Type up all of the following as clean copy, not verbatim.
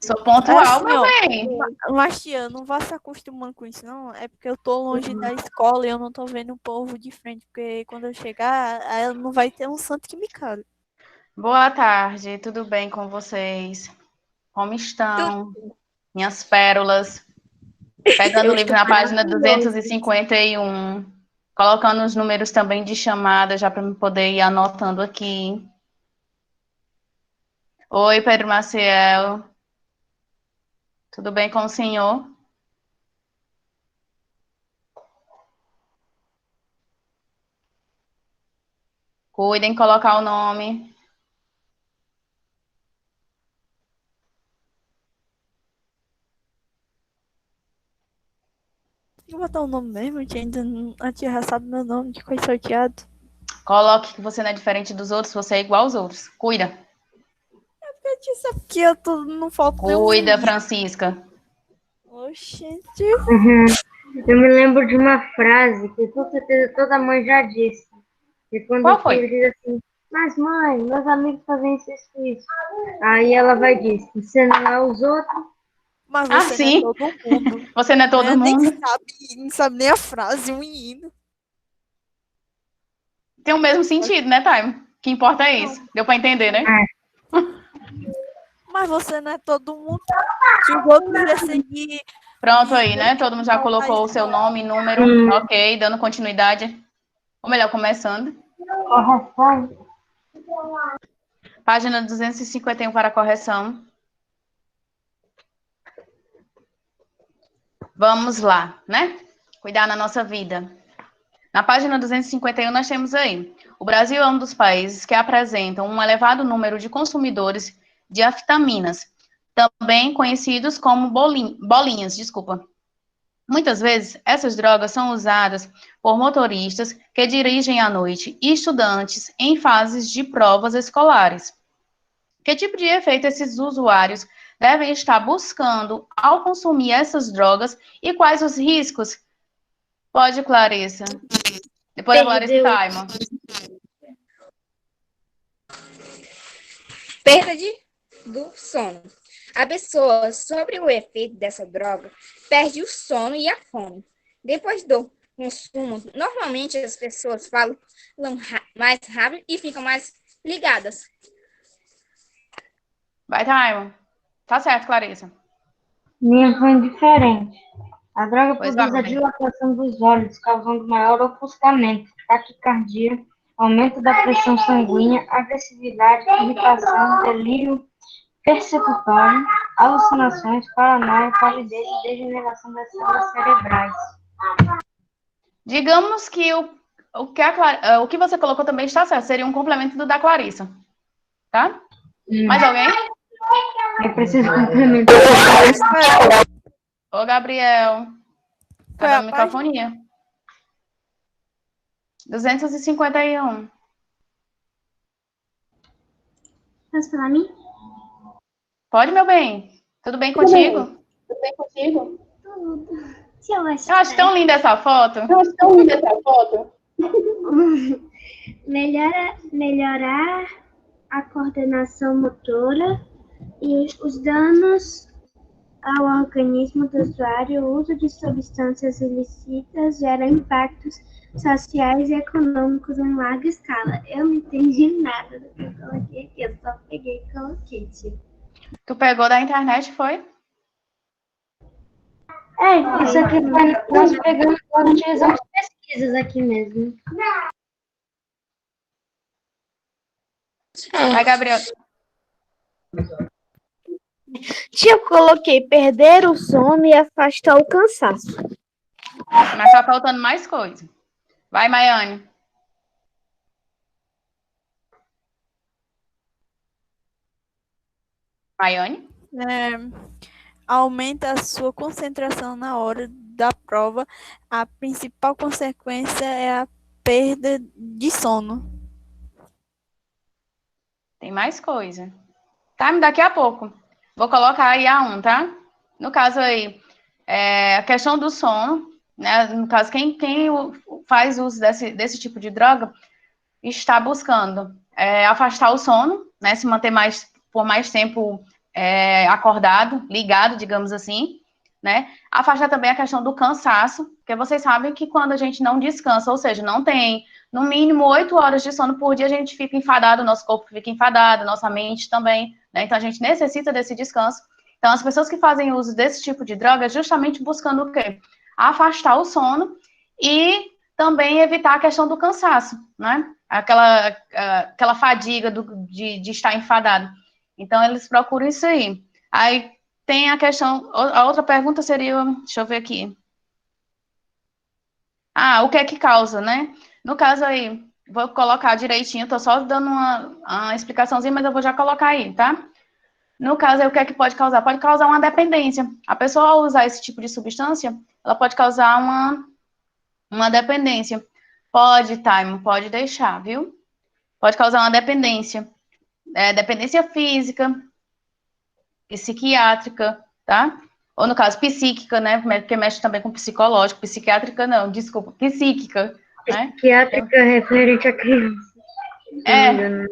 Sou pontual, Assim, meu ó, bem. mas, tia, não vá se acostumando com isso, não. É porque eu tô longe da escola e eu não tô vendo o povo de frente. Porque quando eu chegar, aí não vai ter um santo que me cale. Boa tarde, tudo bem com vocês? Como estão? Minhas pérolas. Pegando Eu o livro estou na página maravilhoso. 251. Colocando os números também de chamada, já para eu poder ir anotando aqui. Oi, Pedro Maciel. Tudo bem com o senhor? Cuidem, colocar o nome. Vou botar o nome mesmo, a tia ainda a tia já sabe meu nome, que foi sorteado. Coloque que você não é diferente dos outros, você é igual aos outros. Cuida. A tia sabe que eu não falto nenhum. Cuida, Francisca. Oxente. Eu me lembro de uma frase que com certeza toda mãe já disse. E quando Qual o filho foi? diz assim, mas mãe, meus amigos fazem isso, isso, isso. Aí ela vai dizer, você não é os outros? Mas Ah, você não é sim. todo mundo. Você não é todo Né? Nem mundo. sabe, não sabe nem a frase, um hino. Tem o mesmo sentido, né, Time? O que importa é Não, isso. Deu para entender, né? mas você não é todo mundo. Se os outros iam seguir Pronto aí, vida né? Todo mundo já normal da colocou o seu escola. nome, número. Ok, dando continuidade. Ou melhor, começando. Correção. Página 251 para correção. Vamos lá, né? Cuidar na nossa vida. Na página 251, nós temos aí: o Brasil é um dos países que apresentam um elevado número de consumidores de anfetaminas, também conhecidos como bolinhas, desculpa. Muitas vezes, essas drogas são usadas por motoristas que dirigem à noite e estudantes em fases de provas escolares. Que tipo de efeito esses usuários devem estar buscando ao consumir essas drogas e quais os riscos? Pode, Clarissa. Depois da Clarissa, Perdeu. Taima. Perda do sono. A pessoa, sobre o efeito dessa droga, perde o sono e a fome. Depois do consumo, normalmente as pessoas falam mais rápido e ficam mais ligadas. Vai, Taima. Tá certo, Clarissa. Minha foi diferente. A droga Pois vai, produz meu a bem. dilatação dos olhos, causando maior ofuscamento, taquicardia, aumento da pressão sanguínea, agressividade, irritação, delírio persecutório, alucinações, paranoia, palidez e degeneração das células cerebrais. Digamos que o que você colocou também está certo. Seria um complemento do da Clarissa. Tá? Mais alguém? Eu preciso complementar. Ô, Gabriel. Tá Foi a dando página? microfonia. 251. Posso falar a mim? Pode, meu bem? Tudo bem contigo? Tudo bem contigo? Tudo. Se eu Eu acho tão linda essa foto. melhorar a coordenação motora e os danos ao organismo do usuário, o uso de substâncias ilícitas gera impactos sociais e econômicos em larga escala. Eu não entendi nada do que eu coloquei aqui, eu só peguei e coloquei, tipo. Tu pegou da internet, foi? Isso aqui foi, nós pegamos, nós utilizamos pesquisas aqui mesmo. Vai, Gabriel. Eu coloquei perder o sono e afastar o cansaço. Mas tá faltando mais coisa. Vai, Maiane. Maiane? Aumenta a sua concentração na hora da prova. A principal consequência é a perda de sono. Tem mais coisa. Tá? Daqui a pouco. Vou colocar aí a 1, tá? No caso aí, a questão do sono, né? No caso, quem faz uso desse tipo de droga está buscando afastar o sono, né? Se manter mais por mais tempo acordado, ligado, digamos assim, né? Afastar também a questão do cansaço, porque vocês sabem que quando a gente não descansa, ou seja, não tem no mínimo 8 horas de sono por dia, a gente fica enfadado, nosso corpo fica enfadado, nossa mente também, né? Então a gente necessita desse descanso. Então as pessoas que fazem uso desse tipo de droga, justamente buscando o quê? Afastar o sono e também evitar a questão do cansaço, né? Aquela fadiga de estar enfadado. Então eles procuram isso aí. Aí tem a questão, a outra pergunta seria, deixa eu ver aqui. O que é que causa, né? No caso aí, vou colocar direitinho, tô só dando uma explicaçãozinha, mas eu vou já colocar aí, tá? No caso aí, o que é que pode causar? Pode causar uma dependência. A pessoa, ao usar esse tipo de substância, ela pode causar uma dependência. Pode, Time, pode deixar, viu? Pode causar uma dependência. Dependência física, psiquiátrica, tá? Ou no caso, psíquica, né? Porque mexe também com psicológico. Psiquiátrica não, desculpa, psíquica, né? Psiquiátrica referente a criança.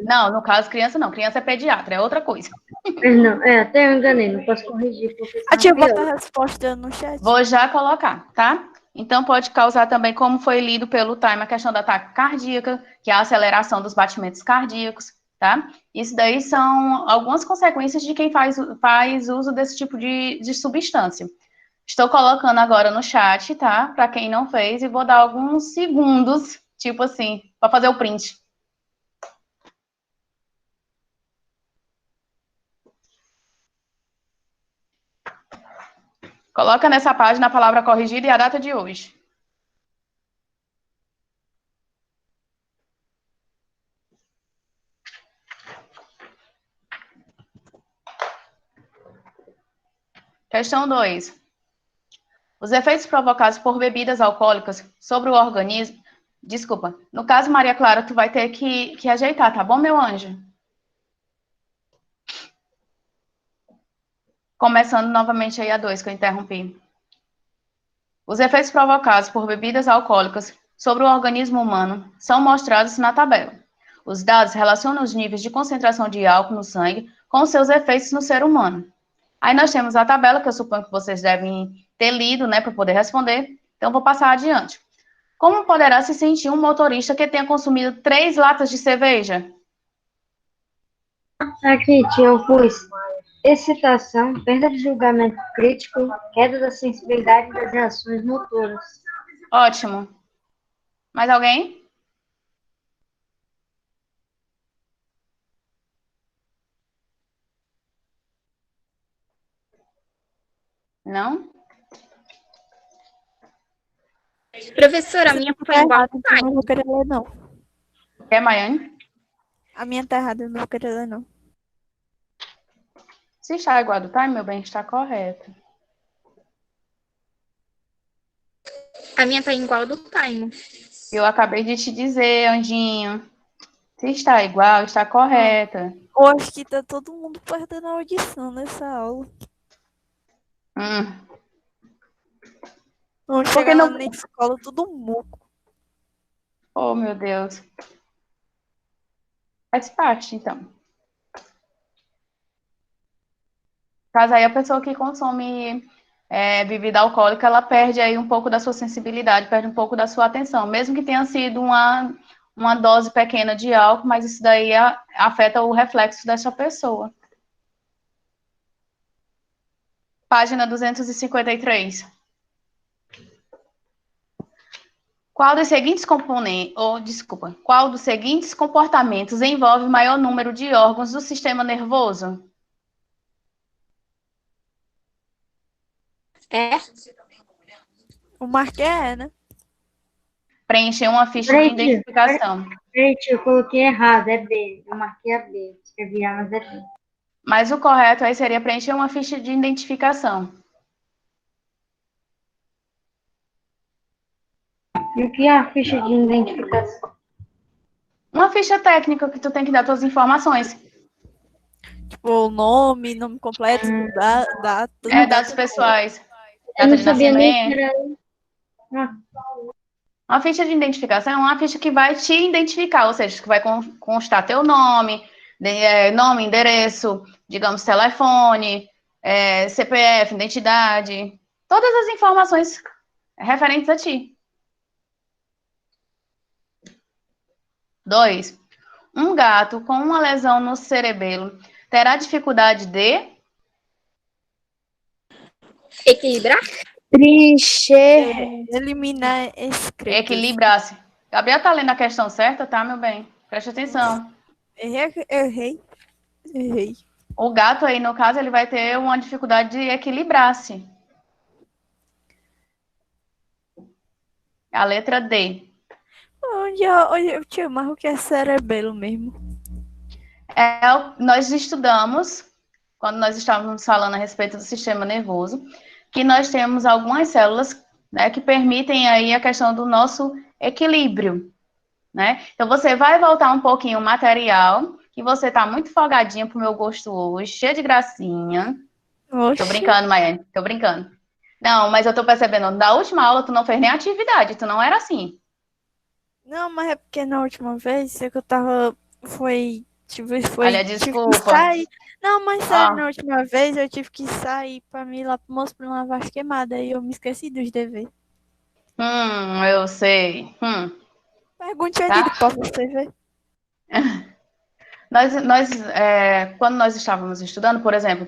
Não, no caso, criança não. Criança é pediatra, é outra coisa. Não, até eu enganei, não posso corrigir. A tia bota a resposta no chat. Vou já colocar, tá? Então, pode causar também, como foi lido pelo Time, a questão da ataque cardíaca, que é a aceleração dos batimentos cardíacos, tá? Isso daí são algumas consequências de quem faz uso desse tipo de substância. Estou colocando agora no chat, tá? Para quem não fez, e vou dar alguns segundos, tipo assim, para fazer o print. Coloca nessa página a palavra corrigida e a data de hoje. Questão 2. Os efeitos provocados por bebidas alcoólicas sobre o organismo... Desculpa. No caso, Maria Clara, tu vai ter que ajeitar, tá bom, meu anjo? Começando novamente aí a 2, que eu interrompi. Os efeitos provocados por bebidas alcoólicas sobre o organismo humano são mostrados na tabela. Os dados relacionam os níveis de concentração de álcool no sangue com seus efeitos no ser humano. Aí nós temos a tabela, que eu suponho que vocês devem ter lido, né, para poder responder. Então, vou passar adiante. Como poderá se sentir um motorista que tenha consumido 3 latas de cerveja? Aqui, tia, eu pus excitação, perda de julgamento crítico, queda da sensibilidade das reações motoras. Ótimo. Mais alguém? Não? Professora, a minha foi igual. Então eu não vou querer ler, não. Quer, Maiane? A minha tá errada, eu não vou querer ler, não. Se está igual do Time, meu bem, está correto. A minha tá igual do Time. Eu acabei de te dizer, Anjinho. Se está igual, está correta. Eu acho que tá todo mundo perdendo a audição nessa aula. Vamos chegar lá na escola tudo muco. Oh, meu Deus. Faz parte, então. Caso aí a pessoa que consome bebida alcoólica, ela perde aí um pouco da sua sensibilidade, perde um pouco da sua atenção, mesmo que tenha sido uma dose pequena de álcool, mas isso daí afeta o reflexo dessa pessoa. Página 253. Qual dos seguintes comportamentos envolve maior número de órgãos do sistema nervoso? O Marquê né? Preencher uma ficha de identificação. Gente, eu coloquei errado, é B. Eu marquei a B. Escrevi A, mas é B. Mas o correto aí seria preencher uma ficha de identificação. E o que é a ficha de identificação? Uma ficha técnica que tu tem que dar todas as informações. Tipo, o nome completo, data. Dados pessoais. Eu Data não de sabia nem que nascimento. era... Uma ficha de identificação é uma ficha que vai te identificar, ou seja, que vai constar teu nome, Nome, endereço, digamos, telefone, CPF, identidade, todas as informações referentes a ti. 2. Um gato com uma lesão no cerebelo terá dificuldade de Equilibrar? Preencher. Eliminar excretas. equilibrar-se. Gabriel tá lendo a questão certa, tá, meu bem? Preste atenção. Errei. O gato aí, no caso, ele vai ter uma dificuldade de equilibrar-se. A letra D. Onde eu te amarro que é cerebelo mesmo. Nós estudamos, quando nós estávamos falando a respeito do sistema nervoso, que nós temos algumas células, né, que permitem aí a questão do nosso equilíbrio, né? Então, você vai voltar um pouquinho o material, que você tá muito folgadinha pro meu gosto hoje, cheia de gracinha. Oxi. Tô brincando, Maiane, tô brincando. Não, mas eu tô percebendo, da última aula tu não fez nem atividade, tu não era assim. Não, mas é porque na última vez que eu tava. Tive Olha, que desculpa. sair. Não, mas sério, Ó. na última vez eu tive que sair pra mim ir lá pro moço pra não lavar as queimadas. Aí eu me esqueci dos deveres. Eu sei. Pergunte a Tá. Didi pra você ver. Quando nós estávamos estudando, por exemplo,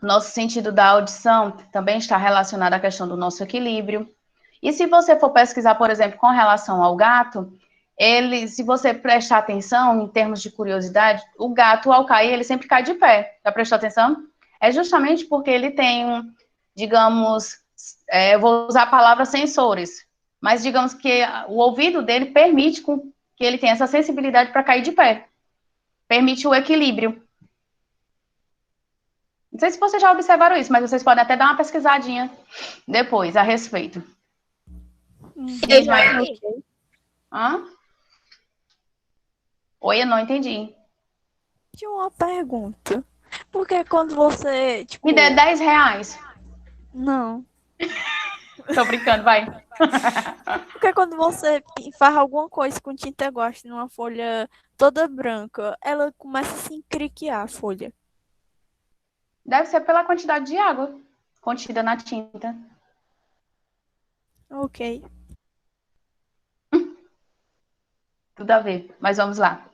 nosso sentido da audição também está relacionado à questão do nosso equilíbrio. E se você for pesquisar, por exemplo, com relação ao gato, se você prestar atenção, em termos de curiosidade, o gato, ao cair, ele sempre cai de pé. Já prestou atenção? É justamente porque ele tem, digamos, eu vou usar a palavra sensores, mas digamos que o ouvido dele permite que ele tenha essa sensibilidade para cair de pé. Permite o equilíbrio. Não sei se vocês já observaram isso, mas vocês podem até dar uma pesquisadinha depois a respeito. Eu já vi. Hã? Oi, eu não entendi. Tinha uma pergunta. Porque quando você, tipo... Me dê R$10. Não. Tô brincando, vai. Porque quando você faz alguma coisa com tinta guache numa folha toda branca, ela começa a se encriquear a folha. Deve ser pela quantidade de água contida na tinta. Ok. Tudo a ver, mas vamos lá.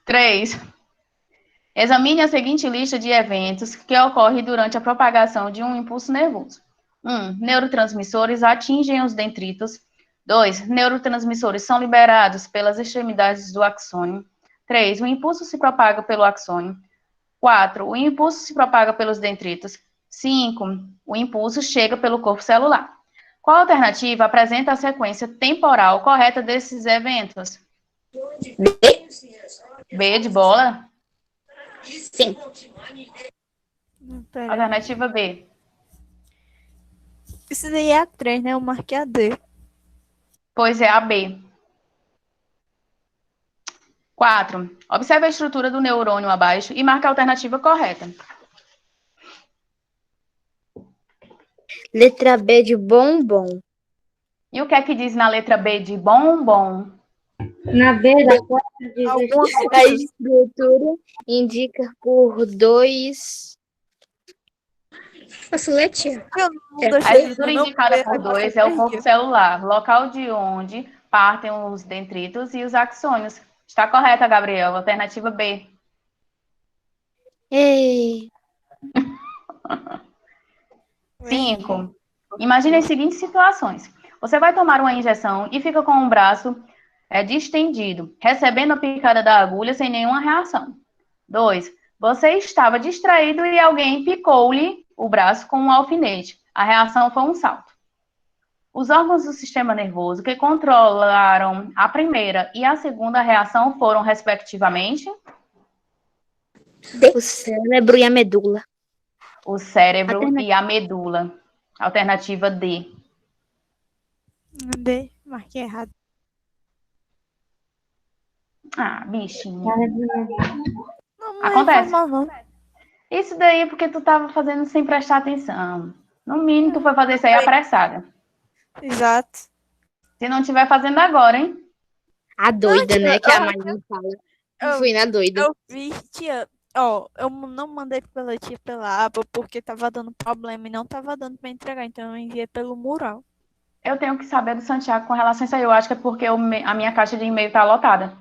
3. Examine a seguinte lista de eventos que ocorrem durante a propagação de um impulso nervoso. 1. Neurotransmissores atingem os dendritos. 2. Neurotransmissores são liberados pelas extremidades do axônio. 3. O impulso se propaga pelo axônio. 4. O impulso se propaga pelos dendritos. 5. O impulso chega pelo corpo celular. Qual alternativa apresenta a sequência temporal correta desses eventos? B de bola? Sim. Pera. Alternativa B. Isso daí é a 3, né? Eu marquei a D. Pois é, a B. 4. Observe a estrutura do neurônio abaixo e marque a alternativa correta. Letra B de bombom. E o que é que diz na letra B de bombom? Na B da quarta diz A estrutura indica por 2. Posso ler, tia? Eu não A deixei estrutura não, indicada porque por 2 é o corpo celular, local de onde partem os dendritos e os axônios. Está correta, Gabriel. Alternativa B. Ei. 5. Imagine as seguintes situações. Você vai tomar uma injeção e fica com o braço distendido, recebendo a picada da agulha sem nenhuma reação. 2. Você estava distraído e alguém picou-lhe o braço com um alfinete. A reação foi um salto. Os órgãos do sistema nervoso que controlaram a primeira e a segunda reação foram, respectivamente, O cérebro e a medula. o cérebro e a medula. Alternativa D. D, marquei errado. Ah, bichinho. Não, mas Acontece. foi mal, não. Isso daí é porque tu tava fazendo sem prestar atenção. No mínimo, tu foi fazer isso aí apressada. Exato. Se não estiver fazendo agora, hein? A doida, né? Que a eu- Maria fala. eu- Fui na doida. Eu vi, tia. Ó, eu não mandei pela tia pela aba porque tava dando problema e não tava dando pra entregar, então eu enviei pelo mural. Eu tenho que saber do Santiago com relação a isso aí. Eu acho que é porque a minha caixa de e-mail tá lotada.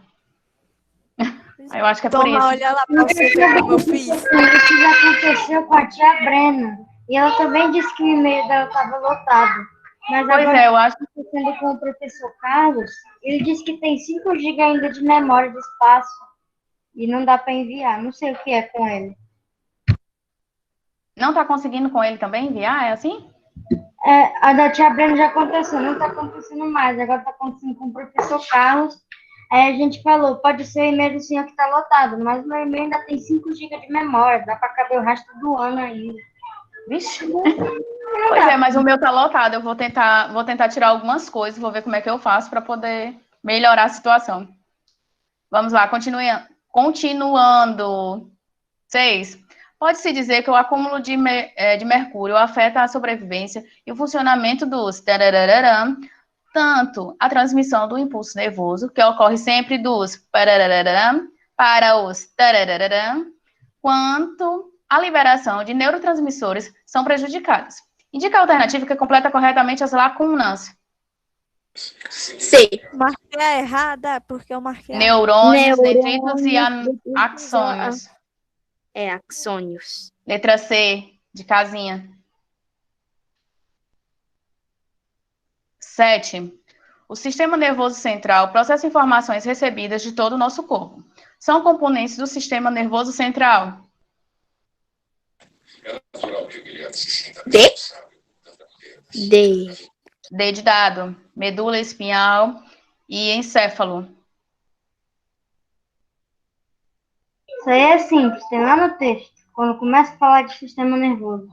Eu acho que é por Toma, isso. olha lá pra você ver como eu fiz. Isso já aconteceu com a tia Brena. E ela também disse que o e-mail dela estava lotado. Mas Pois agora, é, eu acho. conversando com o professor Carlos, ele disse que tem 5 GB ainda de memória de espaço. E não dá para enviar. Não sei o que é com ele. Não tá conseguindo com ele também enviar? É assim? A da tia Brena já aconteceu, não está acontecendo mais. Agora está acontecendo com o professor Carlos. Aí a gente falou, pode ser o e-mail do senhor que está lotado, mas o meu e-mail ainda tem 5 GB de memória, dá para caber o resto do ano ainda. Vixe. Pois é, mas o meu tá lotado. Eu vou tentar tirar algumas coisas, vou ver como é que eu faço para poder melhorar a situação. Vamos lá, continuando. 6. Pode-se dizer que o acúmulo de mercúrio afeta a sobrevivência e o funcionamento dos tararararam, tanto a transmissão do impulso nervoso, que ocorre sempre dos pararararam para os tararararam, quanto a liberação de neurotransmissores são prejudicadas. Indica a alternativa que completa corretamente as lacunas. C. Marquei a errada, porque eu marquei a Neurônios, Neurônios, dendritos e axônios. Axônios. Letra C, de casinha. 7. O sistema nervoso central processa informações recebidas de todo o nosso corpo. São componentes do sistema nervoso central. D. D. D de dado, medula espinhal e encéfalo. Isso aí é simples, tem lá no texto, quando começa a falar de sistema nervoso.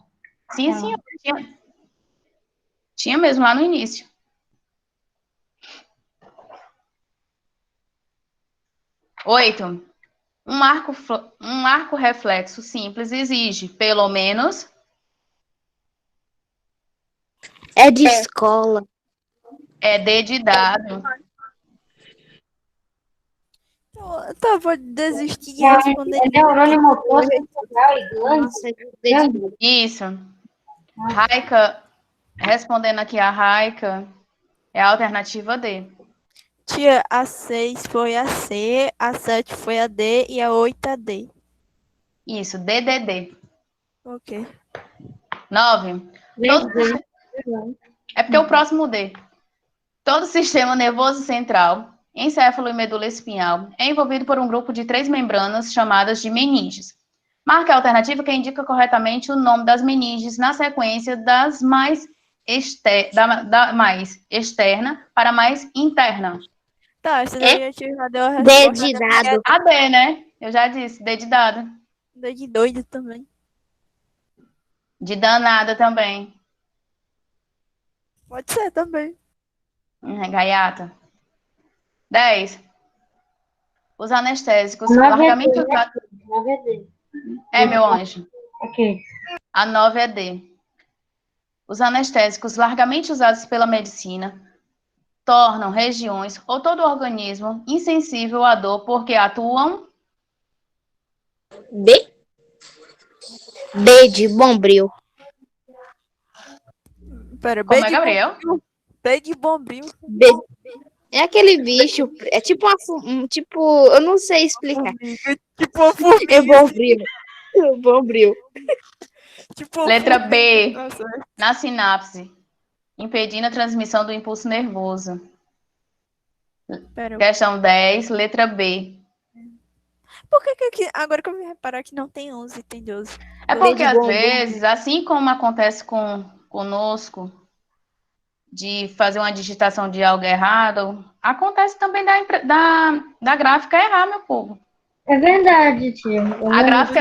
Sim, sim, tinha mesmo lá no início. 8. Um arco reflexo simples exige, pelo menos, É de escola. é D de dado. Tá, vou desistir de responder. É neurônio motor central e glândula. Nossa, D de Isso. Raika, respondendo aqui a Raika, é a alternativa D. Tia, a 6 foi a C, a 7 foi a D e a 8 a D. Isso, DDD. Ok. 9. É porque é o próximo D. Todo sistema nervoso central, encéfalo e medula espinhal, é envolvido por um grupo de 3 membranas chamadas de meninges. Marque a alternativa que indica corretamente o nome das meninges na sequência das mais da mais externa para a mais interna. Tá, essa daí a tia já deu a D resposta. de dado. A D, né? Eu já disse, D de dado. D de doido também. De danada também. Pode ser também. Gaiata. 10. Os anestésicos Nove é largamente D, né? usados. 9 é D. É, meu anjo. Ok. A 9 é D. Os anestésicos largamente usados pela medicina tornam regiões ou todo o organismo insensível à dor porque atuam. B. B de bombril. Pera, Como é, Gabriel? B de bombril. B. É aquele bicho, é tipo tipo, eu não sei explicar. Tipo uma formiga. É bombril. É bombril. Tipo uma Letra formiga. B. Tá certo. Na sinapse, impedindo a transmissão do impulso nervoso. Pera, Questão 10, letra B. por que aqui, agora que eu vim reparar que não tem 11, tem 12? É porque, de às bombril. vezes, assim como acontece conosco, de fazer uma digitação de algo errado, acontece também da gráfica errar, meu povo. É verdade, tia. A gráfica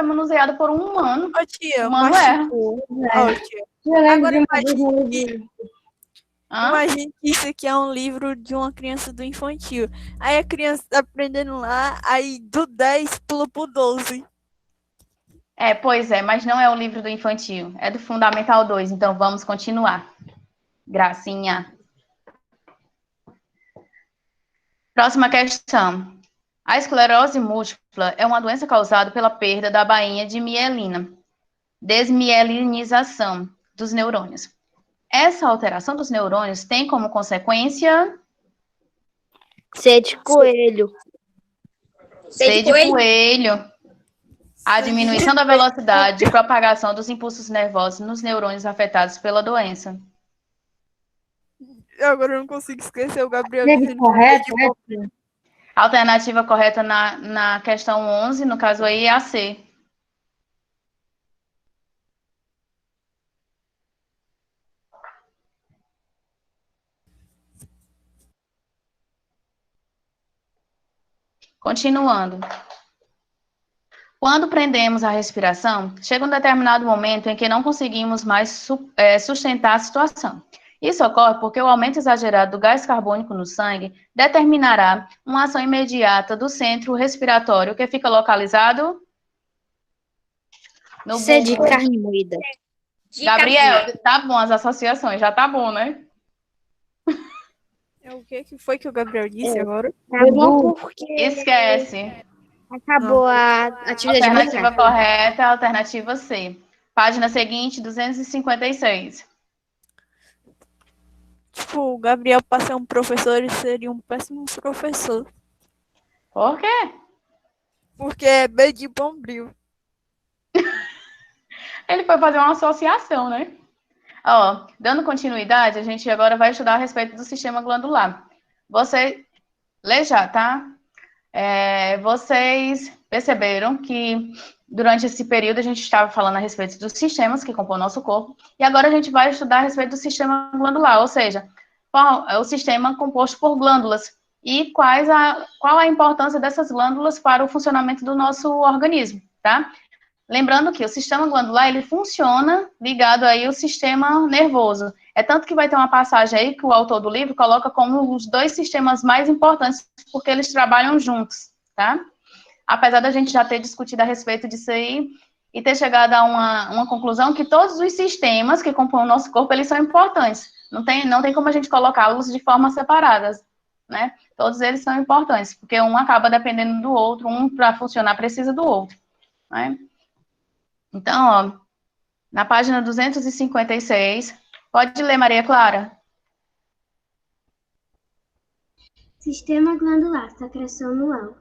é manuseada por um humano. Ô, tia, Humano mas erra. tipo... É. Ó, tia, Eu lembro agora de uma vez imagine no livro. Hã? imagine que isso aqui é um livro de uma criança do infantil. Aí a criança tá aprendendo lá, aí do 10 pula pro 12. É, pois é, mas não é o livro do infantil, é do Fundamental 2, então vamos continuar. Gracinha. Próxima questão. A esclerose múltipla é uma doença causada pela perda da bainha de mielina, desmielinização dos neurônios. Essa alteração dos neurônios tem como consequência C de coelho. C de coelho. A diminuição da velocidade de propagação dos impulsos nervosos nos neurônios afetados pela doença. Agora eu não consigo esquecer o Gabriel C de dizendo correto, que é de A alternativa correta na questão 11, no caso aí, é a C. Continuando. Quando prendemos a respiração, chega um determinado momento em que não conseguimos mais sustentar a situação. Isso ocorre porque o aumento exagerado do gás carbônico no sangue determinará uma ação imediata do centro respiratório que fica localizado no C de bulbo. carne moída. Gabriel, tá bom as associações, já tá bom, né? É o que foi que o Gabriel disse agora? Foi bom porque Esquece. acabou a atividade Alternativa militar. correta, alternativa C. Página seguinte, 256. Tipo, o Gabriel, para ser um professor, ele seria um péssimo professor. Por quê? Porque é B de bombril. Ele foi fazer uma associação, né? Ó, dando continuidade, a gente agora vai estudar a respeito do sistema glandular. Você, lê já, tá? Vocês perceberam que durante esse período a gente estava falando a respeito dos sistemas que compõem o nosso corpo, e agora a gente vai estudar a respeito do sistema glandular, ou seja, qual é o sistema composto por glândulas e qual a importância dessas glândulas para o funcionamento do nosso organismo, tá? Lembrando que o sistema glandular, ele funciona ligado aí ao sistema nervoso. É tanto que vai ter uma passagem aí que o autor do livro coloca como os dois sistemas mais importantes, porque eles trabalham juntos, tá? Apesar da gente já ter discutido a respeito disso aí e ter chegado a uma conclusão que todos os sistemas que compõem o nosso corpo, eles são importantes. Não tem como a gente colocá-los de forma separadas, né? Todos eles são importantes, porque um acaba dependendo do outro, um para funcionar precisa do outro, né? Então, ó, na página 256, pode ler, Maria Clara? Sistema glandular, secreção no alvo.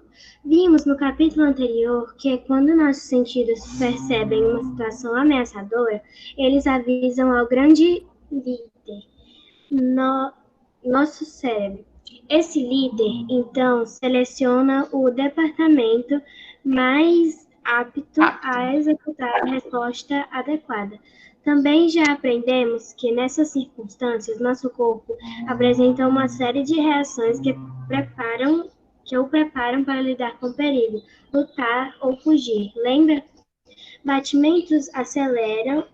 Vimos no capítulo anterior que quando nossos sentidos percebem uma situação ameaçadora, eles avisam ao grande líder, nosso cérebro. Esse líder, então, seleciona o departamento mais apto a executar a resposta adequada. Também já aprendemos que nessas circunstâncias, nosso corpo apresenta uma série de reações que o preparam para lidar com o perigo, lutar ou fugir. Lembra? Batimentos aceleram,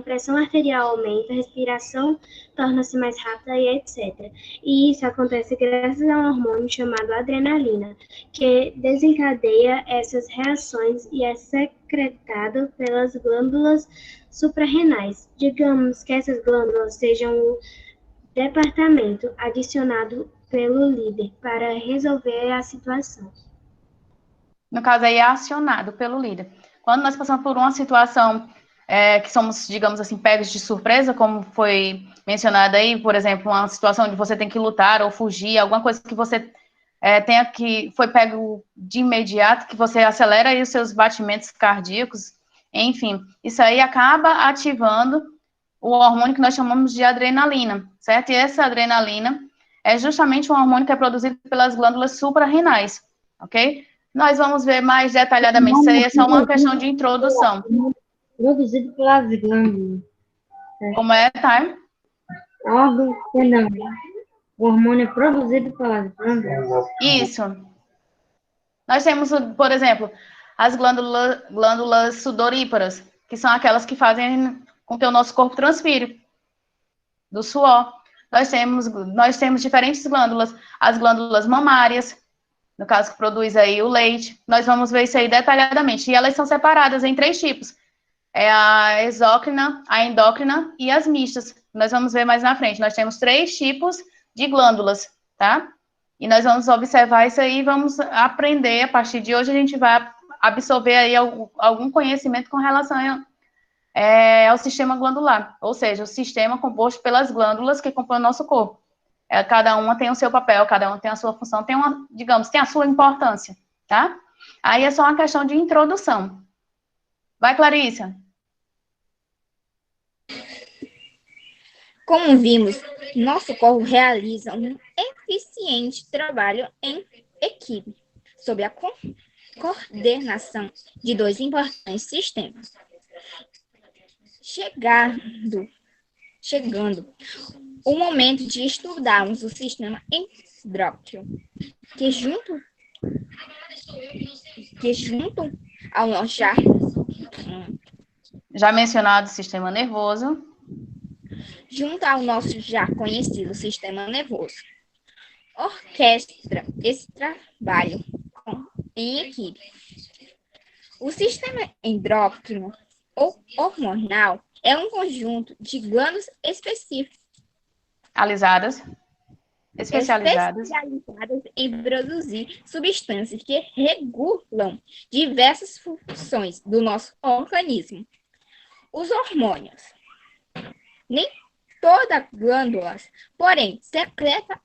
pressão arterial aumenta, respiração torna-se mais rápida e etc. E isso acontece graças a um hormônio chamado adrenalina, que desencadeia essas reações e é secretado pelas glândulas suprarrenais. Digamos que essas glândulas sejam o departamento adicionado pelo líder para resolver a situação. No caso aí, é acionado pelo líder. Quando nós passamos por uma situação que somos, digamos assim, pegos de surpresa, como foi mencionado aí, por exemplo, uma situação onde você tem que lutar ou fugir, alguma coisa que você tenha que foi pego de imediato, que você acelera aí os seus batimentos cardíacos, enfim, isso aí acaba ativando o hormônio que nós chamamos de adrenalina, certo? E essa adrenalina é justamente um hormônio que é produzido pelas glândulas suprarrenais, ok? Nós vamos ver mais detalhadamente, isso aí é só uma questão de introdução. Produzido pelas glândulas. Como é, tá? Perdão. O hormônio é produzido pelas glândulas. Isso. Nós temos, por exemplo, as glândulas sudoríparas, que são aquelas que fazem com que o nosso corpo transpire do suor. Nós temos diferentes glândulas, as glândulas mamárias, no caso que produz aí o leite. Nós vamos ver isso aí detalhadamente. E elas são separadas em 3 tipos. É a exócrina, a endócrina e as mistas. Nós vamos ver mais na frente. Nós temos 3 tipos de glândulas, tá? E nós vamos observar isso aí, vamos aprender, a partir de hoje a gente vai absorver aí algum conhecimento com relação ao sistema glandular, ou seja, o sistema composto pelas glândulas que compõem o nosso corpo. Cada uma tem o seu papel, cada uma tem a sua função, tem tem a sua importância, tá? Aí é só uma questão de introdução. Vai, Clarissa. Como vimos, nosso corpo realiza um eficiente trabalho em equipe, sob a coordenação de dois importantes sistemas. Chegando o momento de estudarmos o sistema endócrino, que junto ao nosso já mencionado sistema nervoso, junto ao nosso já conhecido sistema nervoso, orquestra esse trabalho em equipe. O sistema endócrino ou hormonal é um conjunto de glândulas especializadas em produzir substâncias que regulam diversas funções do nosso organismo. Os hormônios. Nem toda glândula, porém, secreta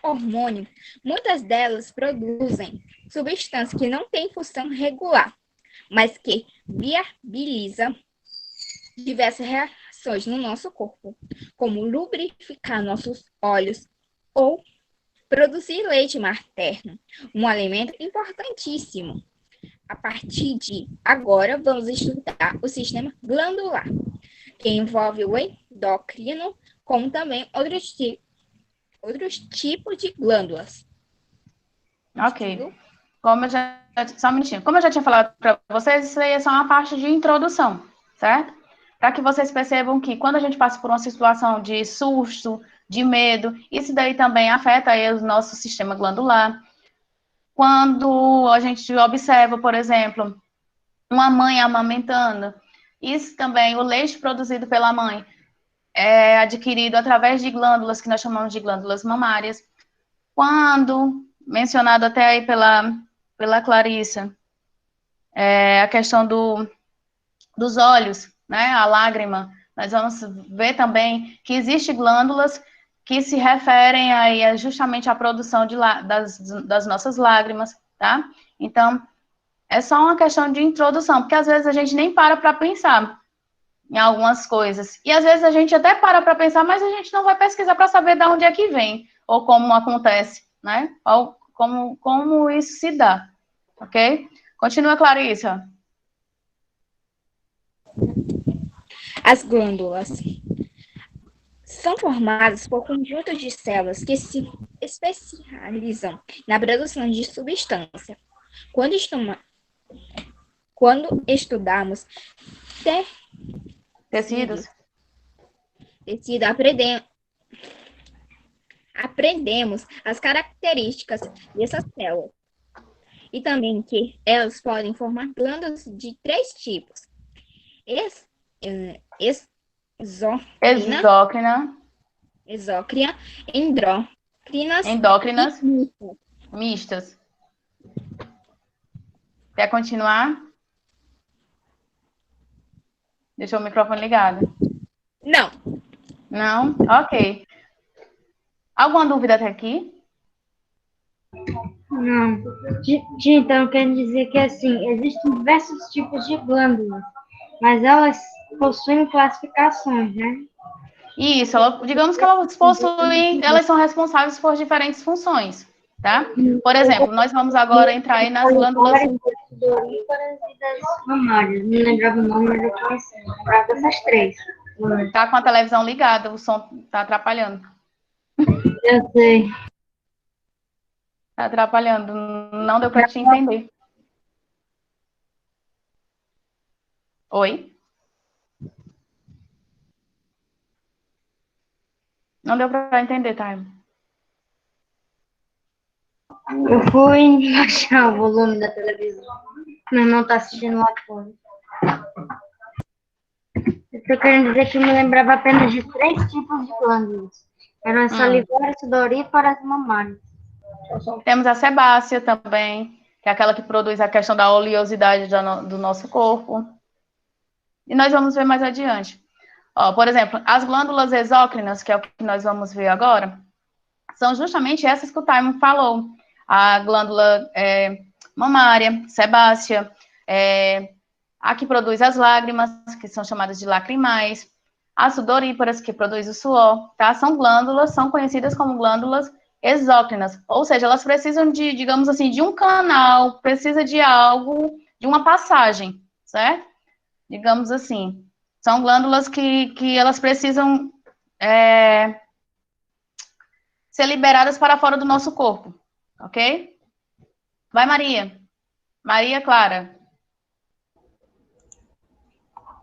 hormônio. Muitas delas produzem substâncias que não têm função regular, mas que viabilizam diversas reações no nosso corpo, como lubrificar nossos olhos ou produzir leite materno, um alimento importantíssimo. A partir de agora, vamos estudar o sistema glandular, que envolve o endócrino, como também outros tipos de glândulas. Ok. Só um minutinho. Como eu já tinha falado para vocês, isso aí é só uma parte de introdução, certo? Para que vocês percebam que quando a gente passa por uma situação de susto, de medo, isso daí também afeta aí o nosso sistema glandular. Quando a gente observa, por exemplo, uma mãe amamentando, isso também, o leite produzido pela mãe é adquirido através de glândulas que nós chamamos de glândulas mamárias. Quando, mencionado até aí pela Clarissa, a questão dos olhos, né, a lágrima, nós vamos ver também que existem glândulas que se referem aí justamente à produção das nossas lágrimas, tá? Então, é só uma questão de introdução, porque às vezes a gente nem para pensar em algumas coisas. E às vezes a gente até para pensar, mas a gente não vai pesquisar para saber de onde é que vem, ou como acontece, né? Ou como isso se dá, ok? Continua, Clarissa. As glândulas são formadas por conjuntos de células que se especializam na produção de substância. Quando estudamos Tecidos. Aprendemos as características dessas células e também que elas podem formar glândulas de 3 tipos: exócrina, endócrinas e mistas. Quer continuar? Deixou o microfone ligado. Não. Não? Ok. Alguma dúvida até aqui? Não. Então, quer dizer que, assim, existem diversos tipos de glândulas, mas elas possuem classificações, né? Isso, digamos que elas são responsáveis por diferentes funções, tá? Por exemplo, nós vamos agora entrar aí nas glândulas sudoríparas e das mamárias. Não lembrava o nome, mas eu conheci. Lembrava dessas 3. Tá com a televisão ligada, o som tá atrapalhando. Eu sei. Tá atrapalhando, não deu para te entender. Oi? Não deu para entender, Taimo. Eu fui baixar o volume da televisão. Meu irmão tá assistindo lá fora. Estou querendo dizer que eu me lembrava apenas de 3 tipos de glândulas. Eram as salivárias, sudoríparas e mamárias. Temos a sebácea também, que é aquela que produz a questão da oleosidade do nosso corpo. E nós vamos ver mais adiante. Ó, por exemplo, as glândulas exócrinas, que é o que nós vamos ver agora, são justamente essas que o Taimo falou. A glândula mamária, sebácea, a que produz as lágrimas, que são chamadas de lacrimais, as sudoríparas, que produz o suor, tá? São conhecidas como glândulas exócrinas, ou seja, elas precisam de, digamos assim, de um canal, precisa de algo, de uma passagem, certo? Digamos assim, são glândulas que elas precisam ser liberadas para fora do nosso corpo, ok? Vai, Maria. Maria Clara.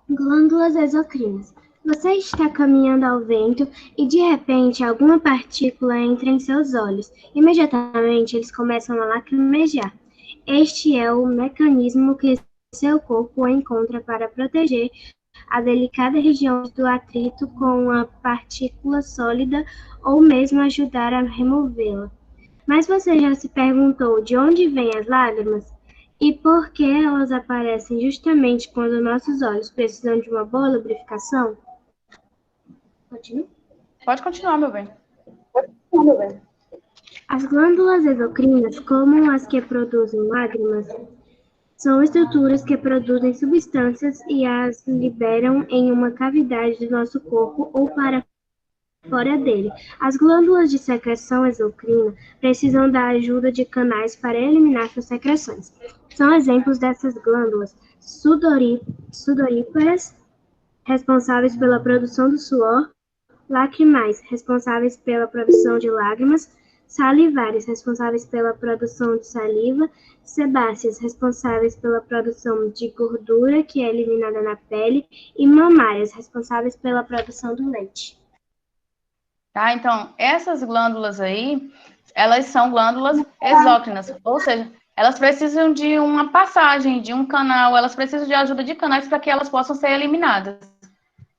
Glândulas exocrinas. Você está caminhando ao vento e de repente alguma partícula entra em seus olhos. Imediatamente eles começam a lacrimejar. Este é o mecanismo que seu corpo encontra para proteger a delicada região do atrito com uma partícula sólida ou mesmo ajudar a removê-la. Mas você já se perguntou de onde vêm as lágrimas? E por que elas aparecem justamente quando nossos olhos precisam de uma boa lubrificação? Continua? Pode continuar, meu bem. As glândulas exocrinas, como as que produzem lágrimas, são estruturas que produzem substâncias e as liberam em uma cavidade do nosso corpo ou para fora dele. As glândulas de secreção exocrina precisam da ajuda de canais para eliminar suas secreções. São exemplos dessas glândulas sudoríparas, responsáveis pela produção do suor, lacrimais, responsáveis pela produção de lágrimas, salivares, responsáveis pela produção de saliva, sebáceas, responsáveis pela produção de gordura, que é eliminada na pele, e mamárias, responsáveis pela produção do leite. Tá? Então, essas glândulas aí, elas são glândulas exócrinas, ou seja, elas precisam de uma passagem, de um canal, elas precisam de ajuda de canais para que elas possam ser eliminadas.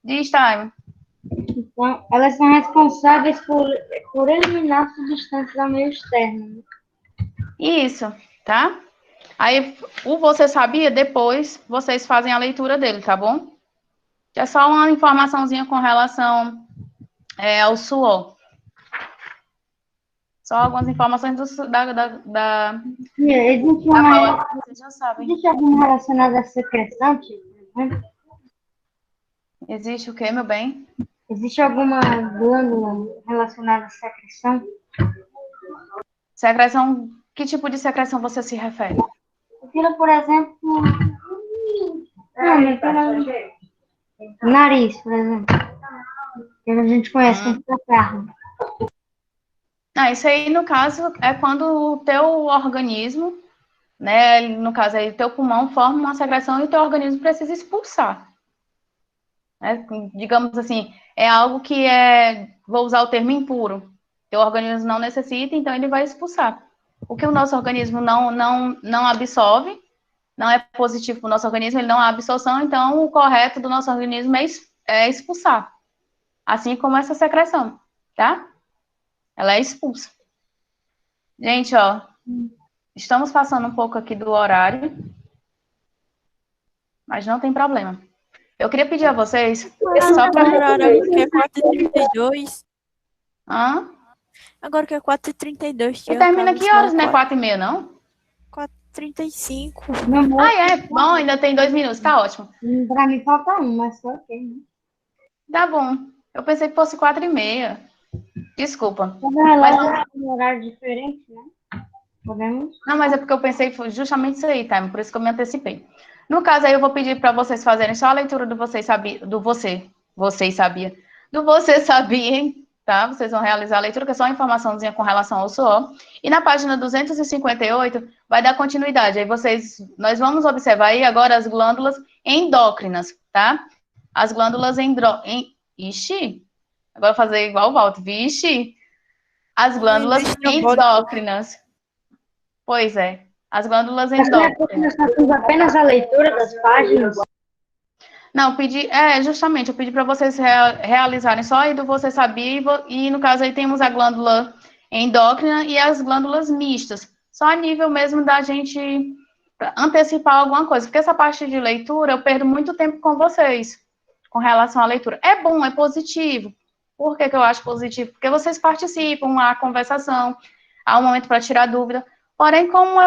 Diz, Time. Então, elas são responsáveis por eliminar substâncias ao meio externo. Isso, tá? Aí, o Você Sabia, depois vocês fazem a leitura dele, tá bom? É só uma informaçãozinha com relação ao suor. Só algumas informações da vocês já sabem. Existe alguma relacionada à secreção, Existe o quê, meu bem? Existe alguma glândula relacionada à secreção? Secreção, que tipo de secreção você se refere? Tira, por exemplo, nariz, por exemplo. Que a gente conhece como carne. Isso aí, no caso, é quando o teu organismo, né, no caso aí, o teu pulmão forma uma secreção e o teu organismo precisa expulsar. Né? Digamos assim, é algo que vou usar o termo impuro. Teu organismo não necessita, então ele vai expulsar. O que o nosso organismo não absorve, não é positivo para o nosso organismo, ele não há absorção, então o correto do nosso organismo é expulsar. Assim como essa secreção, tá? Ela é expulsa. Gente, ó, estamos passando um pouco aqui do horário, mas não tem problema. Eu queria pedir a vocês, só para... Agora que é 4h32. Hã? Agora que é 4h32. Você termina que horas, né? 4h30, não? 4h35. Bom, ainda tem 2 minutos, tá ótimo. Pra mim falta mas só ok, né? Tá bom. Eu pensei que fosse 4h30. Desculpa. Mas um horário diferente, né? Podemos? Não, mas é porque eu pensei justamente isso aí, tá? Por isso que eu me antecipei. No caso aí, eu vou pedir para vocês fazerem só a leitura do Vocês Sabiam, tá? Vocês vão realizar a leitura, que é só uma informaçãozinha com relação ao suor. E na página 258 vai dar continuidade. Aí nós vamos observar aí agora as glândulas endócrinas, tá? As glândulas Ixi! Agora eu vou fazer igual o Walter. Vixe! As glândulas endócrinas. Pois é. As glândulas endócrinas. Nós fazemos apenas a leitura das páginas? Não, justamente, eu pedi para vocês realizarem só aí do você sabia, e no caso aí temos a glândula endócrina e as glândulas mistas, só a nível mesmo da gente antecipar alguma coisa, porque essa parte de leitura eu perdo muito tempo com vocês, com relação à leitura. É bom, é positivo. Por que eu acho positivo? Porque vocês participam, há conversação, há um momento para tirar dúvida, porém, como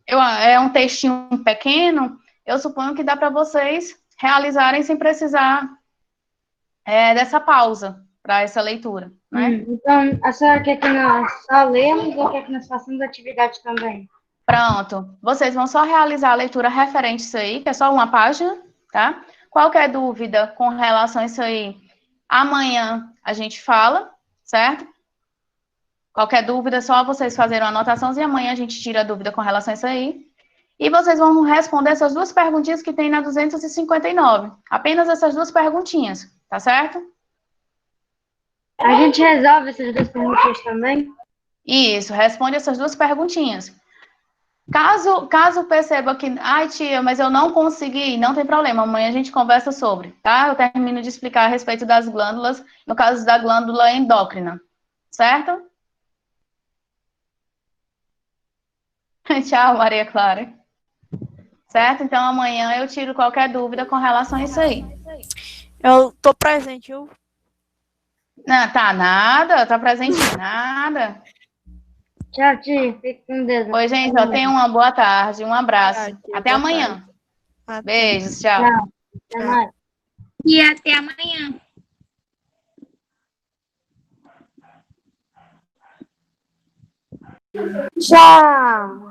é um textinho pequeno, eu suponho que dá para vocês realizarem sem precisar dessa pausa para essa leitura, né? Então, a senhora quer que nós só lemos ou quer que nós façamos atividade também? Pronto. Vocês vão só realizar a leitura referente a isso aí, que é só uma página, tá? Qualquer dúvida com relação a isso aí, amanhã a gente fala, certo? Qualquer dúvida, é só vocês fazerem uma anotação e amanhã a gente tira a dúvida com relação a isso aí. E vocês vão responder essas duas perguntinhas que tem na 259. Apenas essas duas perguntinhas, tá certo? A gente resolve essas duas perguntas também? Isso, responde essas duas perguntinhas. Caso perceba que, ai tia, mas eu não consegui, não tem problema, amanhã a gente conversa sobre, tá? Eu termino de explicar a respeito das glândulas, no caso da glândula endócrina, certo? Tchau, Maria Clara. Certo? Então, amanhã eu tiro qualquer dúvida com relação a isso aí. Eu tô presente, eu. Não, tá nada, tá presente nada. Tchau, tia. Fique com Deus. Oi, gente, ó, tenham uma boa tarde, um abraço. Tchau, tia, Até boa amanhã. Até. Beijos, tchau. Tchau. Até mais. E até amanhã. Tchau.